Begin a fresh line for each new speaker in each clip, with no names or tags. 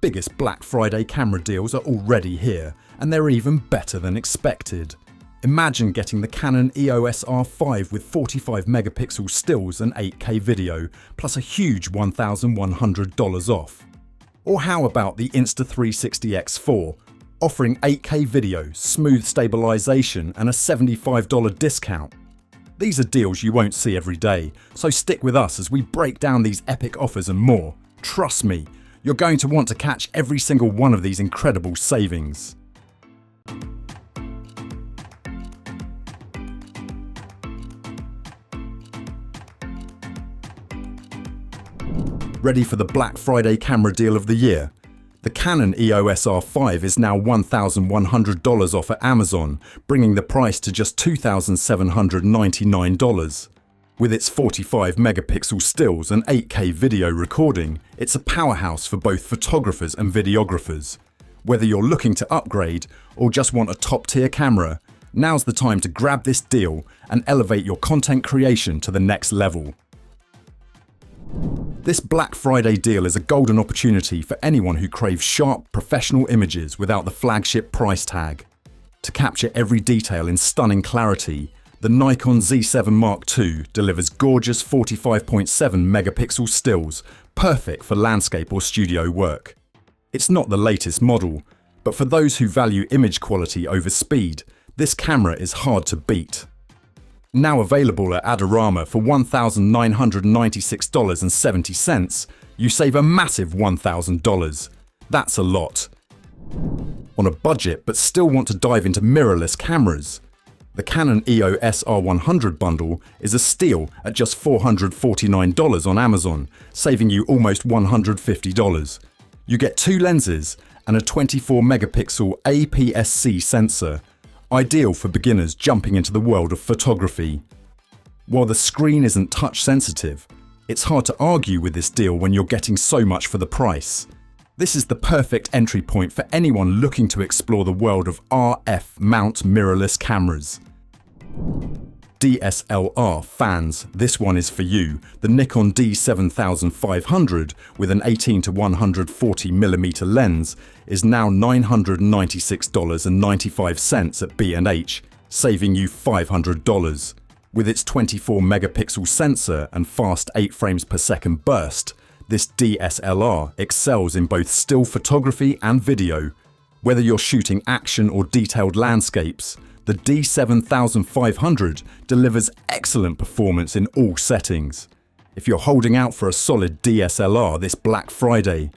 biggest Black Friday camera deals are already here, and they're even better than expected. Imagine getting the Canon EOS R5 with 45 megapixel stills and 8K video, plus a huge $1,100 off. Or how about the Insta360X4, offering 8K video, smooth stabilization and a $75 discount. These are deals you won't see every day, so stick with us as we break down these epic offers and more. Trust me, you're going to want to catch every single one of these incredible savings. Ready for the Black Friday camera deal of the year? The Canon EOS R5 is now $1,100 off at Amazon, bringing the price to just $2,799. With its 45 megapixel stills and 8K video recording, it's a powerhouse for both photographers and videographers. Whether you're looking to upgrade or just want a top-tier camera, now's the time to grab this deal and elevate your content creation to the next level. This Black Friday deal is a golden opportunity for anyone who craves sharp, professional images without the flagship price tag. To capture every detail in stunning clarity, the Nikon Z7 Mark II delivers gorgeous 45.7 megapixel stills, perfect for landscape or studio work. It's not the latest model, but for those who value image quality over speed, this camera is hard to beat. Now available at Adorama for $1,996.70, you save a massive $1,000. That's a lot. On a budget but still want to dive into mirrorless cameras? The Canon EOS R100 bundle is a steal at just $449 on Amazon, saving you almost $150. You get 2 lenses and a 24 megapixel APS-C sensor, ideal for beginners jumping into the world of photography. While the screen isn't touch sensitive, it's hard to argue with this deal when you're getting so much for the price. This is the perfect entry point for anyone looking to explore the world of RF mount mirrorless cameras. DSLR fans, this one is for you. The Nikon D7500 with an 18 to 140mm lens is now $996.95 at B&H, saving you $500. With its 24 megapixel sensor and fast 8 frames per second burst, this DSLR excels in both still photography and video. Whether you're shooting action or detailed landscapes, the D7500 delivers excellent performance in all settings. If you're holding out for a solid DSLR this Black Friday,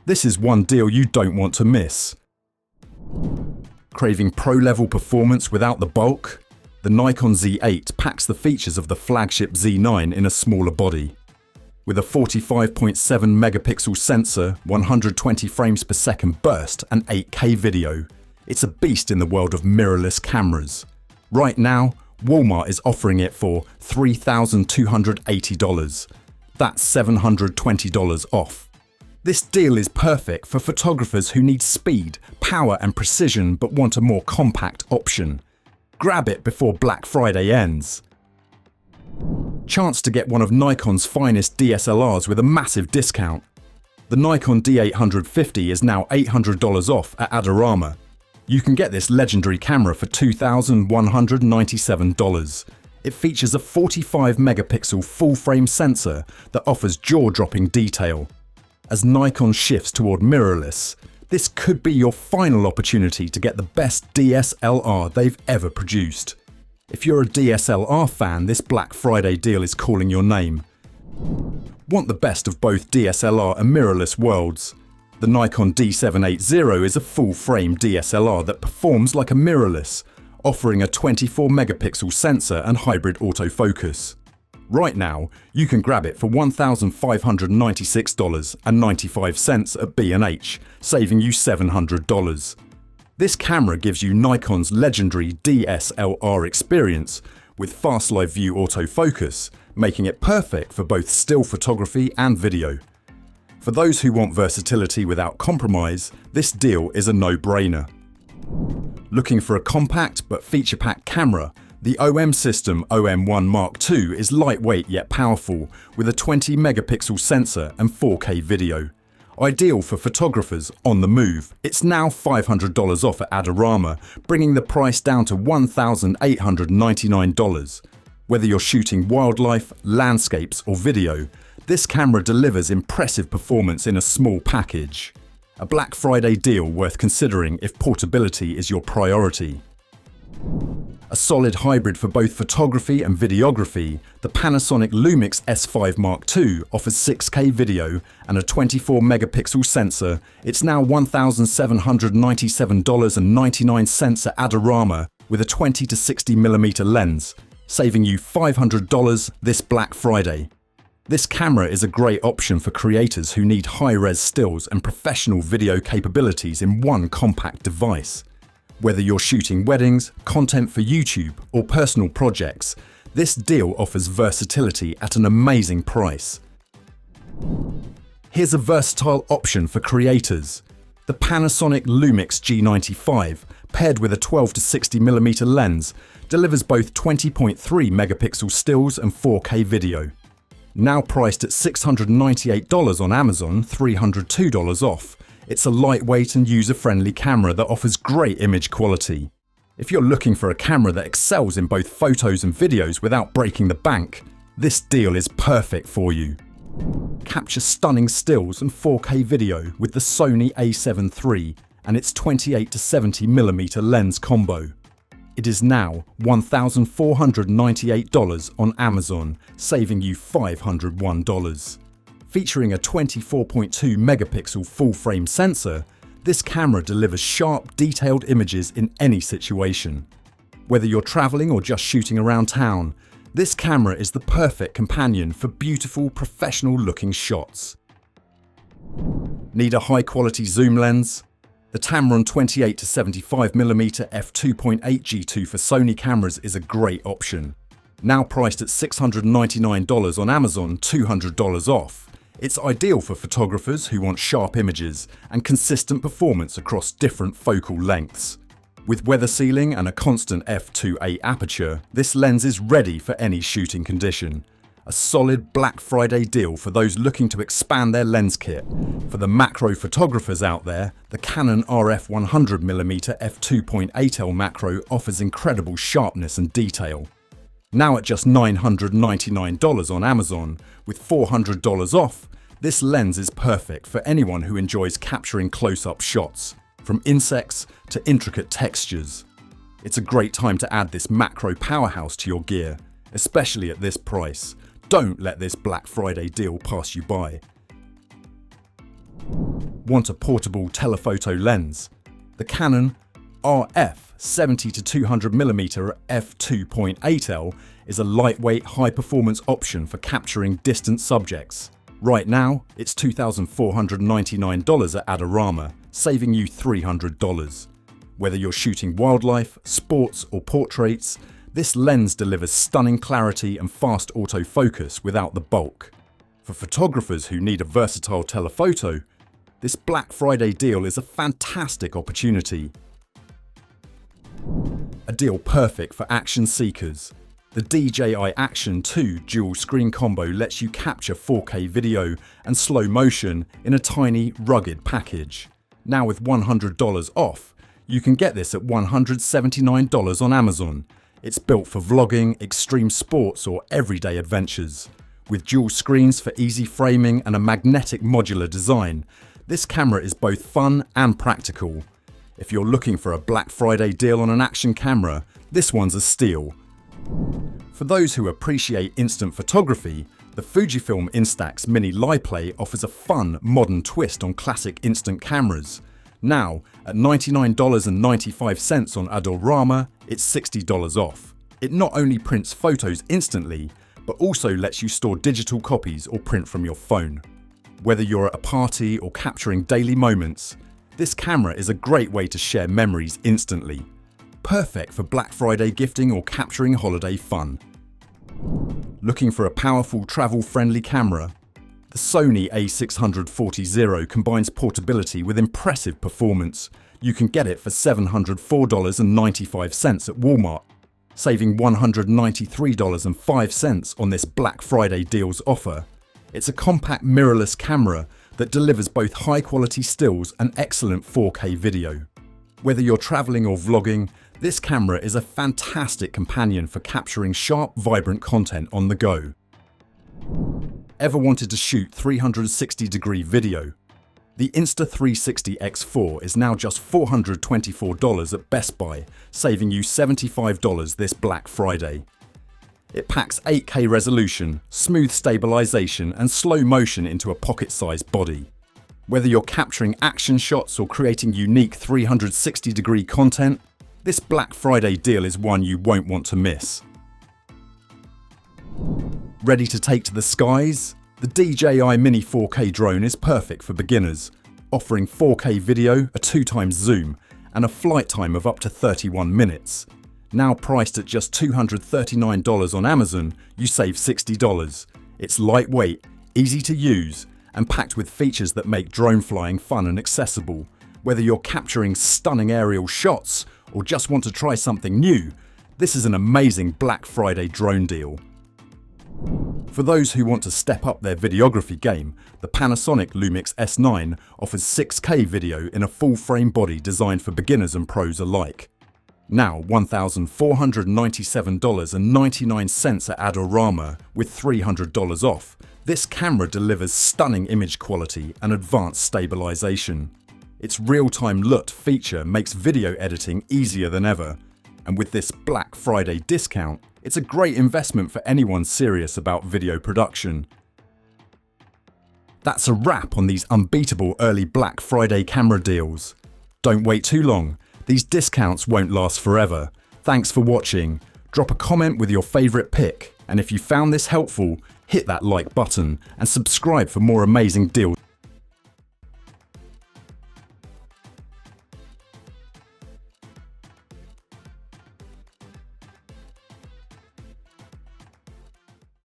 this is one deal you don't want to miss. Craving pro-level performance without the bulk? The Nikon Z8 packs the features of the flagship Z9 in a smaller body. With a 45.7 megapixel sensor, 120 frames per second burst and 8K video, it's a beast in the world of mirrorless cameras. Right now, Walmart is offering it for $3,280. That's $720 off. This deal is perfect for photographers who need speed, power and precision but want a more compact option. Grab it before Black Friday ends. Chance to get one of Nikon's finest DSLRs with a massive discount. The Nikon D850 is now $800 off at Adorama. You can get this legendary camera for $2,197. It features a 45 megapixel full-frame sensor that offers jaw-dropping detail. As Nikon shifts toward mirrorless, this could be your final opportunity to get the best DSLR they've ever produced. If you're a DSLR fan, this Black Friday deal is calling your name. Want the best of both DSLR and mirrorless worlds? The Nikon D780 is a full-frame DSLR that performs like a mirrorless, offering a 24 megapixel sensor and hybrid autofocus. Right now, you can grab it for $1,596.95 at B&H, saving you $700. This camera gives you Nikon's legendary DSLR experience with fast live view autofocus, making it perfect for both still photography and video. For those who want versatility without compromise, this deal is a no-brainer. Looking for a compact but feature-packed camera? The OM System OM1 Mark II is lightweight yet powerful, with a 20 megapixel sensor and 4K video. Ideal for photographers on the move. It's now $500 off at Adorama, bringing the price down to $1,899. Whether you're shooting wildlife, landscapes or video, this camera delivers impressive performance in a small package. A Black Friday deal worth considering if portability is your priority. A solid hybrid for both photography and videography, the Panasonic Lumix S5 Mark II offers 6K video and a 24-megapixel sensor. It's now $1,797.99 at Adorama with a 20 to 60mm lens, saving you $500 this Black Friday. This camera is a great option for creators who need high-res stills and professional video capabilities in one compact device. Whether you're shooting weddings, content for YouTube, or personal projects, this deal offers versatility at an amazing price. Here's a versatile option for creators. The Panasonic Lumix G95, paired with a 12 to 60mm lens, delivers both 20.3 megapixel stills and 4K video. Now priced at $698 on Amazon, $302 off. It's a lightweight and user-friendly camera that offers great image quality. If you're looking for a camera that excels in both photos and videos without breaking the bank, this deal is perfect for you. Capture stunning stills and 4K video with the Sony a7 III and its 28 to 70mm lens combo. It is now $1,498 on Amazon, saving you $501. Featuring a 24.2 megapixel full-frame sensor, this camera delivers sharp, detailed images in any situation. Whether you're traveling or just shooting around town, this camera is the perfect companion for beautiful, professional-looking shots. Need a high-quality zoom lens? The Tamron 28 to 75mm f2.8 G2 for Sony cameras is a great option. Now priced at $699 on Amazon, $200 off. It's ideal for photographers who want sharp images and consistent performance across different focal lengths. With weather sealing and a constant f2.8 aperture, this lens is ready for any shooting condition. A solid Black Friday deal for those looking to expand their lens kit. For the macro photographers out there, the Canon RF 100mm f2.8L macro offers incredible sharpness and detail. Now at just $999 on Amazon, with $400 off, this lens is perfect for anyone who enjoys capturing close-up shots, from insects to intricate textures. It's a great time to add this macro powerhouse to your gear, especially at this price. Don't let this Black Friday deal pass you by. Want a portable telephoto lens? The Canon RF 70 to 200mm f2.8L is a lightweight, high-performance option for capturing distant subjects. Right now, it's $2,499 at Adorama, saving you $300. Whether you're shooting wildlife, sports or portraits, this lens delivers stunning clarity and fast autofocus without the bulk. For photographers who need a versatile telephoto, this Black Friday deal is a fantastic opportunity. A deal perfect for action seekers. The DJI Action 2 dual screen combo lets you capture 4K video and slow motion in a tiny, rugged package. Now with $100 off, you can get this at $179 on Amazon. It's built for vlogging, extreme sports or everyday adventures. With dual screens for easy framing and a magnetic modular design, this camera is both fun and practical. If you're looking for a Black Friday deal on an action camera, this one's a steal. For those who appreciate instant photography, the Fujifilm Instax Mini LiPlay offers a fun, modern twist on classic instant cameras. Now, at $99.95 on Adorama, it's $60 off. It not only prints photos instantly, but also lets you store digital copies or print from your phone. Whether you're at a party or capturing daily moments, this camera is a great way to share memories instantly. Perfect for Black Friday gifting or capturing holiday fun. Looking for a powerful travel-friendly camera? The Sony a600 combines portability with impressive performance. You can get it for $704.95 at Walmart, saving $193.05 on this Black Friday deals offer. It's a compact mirrorless camera that delivers both high-quality stills and excellent 4K video. Whether you're traveling or vlogging, this camera is a fantastic companion for capturing sharp, vibrant content on the go. Ever wanted to shoot 360-degree video? The Insta360 X4 is now just $424 at Best Buy, saving you $75 this Black Friday. It packs 8K resolution, smooth stabilization, and slow motion into a pocket-sized body. Whether you're capturing action shots or creating unique 360-degree content, this Black Friday deal is one you won't want to miss. Ready to take to the skies? The DJI Mini 4K drone is perfect for beginners, offering 4K video, a 2x zoom, and a flight time of up to 31 minutes. Now priced at just $239 on Amazon, you save $60. It's lightweight, easy to use, and packed with features that make drone flying fun and accessible. Whether you're capturing stunning aerial shots or just want to try something new, this is an amazing Black Friday drone deal. For those who want to step up their videography game, the Panasonic Lumix S9 offers 6K video in a full-frame body designed for beginners and pros alike. Now $1,497.99 at Adorama with $300 off. This camera delivers stunning image quality and advanced stabilization. Its real-time LUT feature makes video editing easier than ever. And with this Black Friday discount, it's a great investment for anyone serious about video production. That's a wrap on these unbeatable early Black Friday camera deals. Don't wait too long. These discounts won't last forever. Thanks for watching. Drop a comment with your favorite pick. And if you found this helpful, hit that like button and subscribe for more amazing deals.